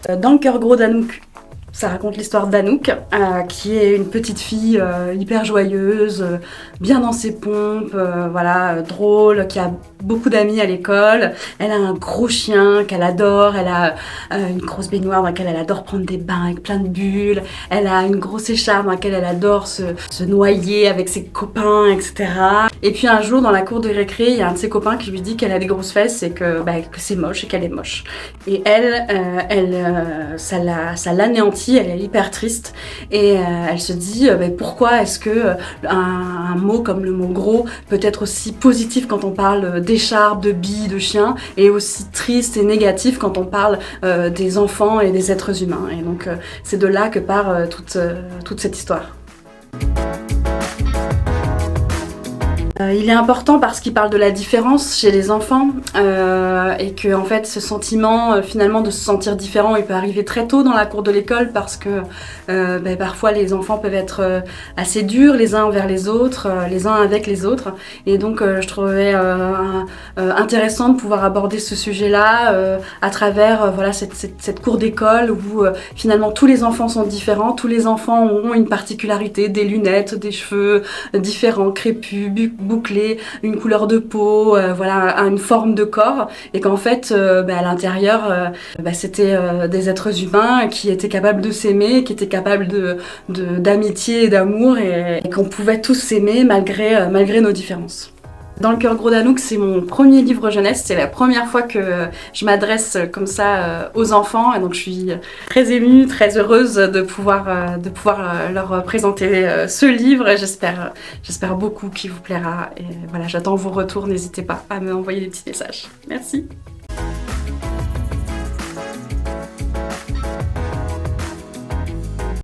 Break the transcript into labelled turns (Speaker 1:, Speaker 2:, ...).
Speaker 1: Dans le cœur gros d'Anouk, ça raconte l'histoire d'Anouk, qui est une petite fille hyper joyeuse, bien dans ses pompes, voilà, drôle, qui a beaucoup d'amis à l'école. Elle a un gros chien qu'elle adore, elle a une grosse baignoire dans laquelle elle adore prendre des bains avec plein de bulles, elle a une grosse écharpe dans laquelle elle adore se noyer avec ses copains, etc. Et puis un jour, dans la cour de récré, il y a un de ses copains qui lui dit qu'elle a des grosses fesses et que c'est moche et qu'elle est moche. Et ça l'anéantit, elle est hyper triste et elle se dit pourquoi est-ce que un mot comme le mot gros peut être aussi positif quand on parle d'écharpe, de billes, de chiens et aussi triste et négatif quand on parle des enfants et des êtres humains. Et donc c'est de là que part toute cette histoire. Il est important parce qu'il parle de la différence chez les enfants et que en fait ce sentiment finalement de se sentir différent il peut arriver très tôt dans la cour de l'école parce que parfois les enfants peuvent être assez durs les uns envers les autres, les uns avec les autres et donc je trouvais intéressant de pouvoir aborder ce sujet-là à travers voilà cette cour d'école où finalement tous les enfants sont différents, tous les enfants ont une particularité, des lunettes, des cheveux différents, crépus, bouclé, une couleur de peau, voilà, une forme de corps, et qu'en fait, à l'intérieur, c'était des êtres humains qui étaient capables de s'aimer, qui étaient capables d'amitié et d'amour, et qu'on pouvait tous s'aimer malgré nos différences. Dans le cœur gros d'Anouk, c'est mon premier livre jeunesse, c'est la première fois que je m'adresse comme ça aux enfants et donc je suis très émue, très heureuse de pouvoir leur présenter ce livre et j'espère beaucoup qu'il vous plaira et voilà, j'attends vos retours, n'hésitez pas à me envoyer des petits messages. Merci.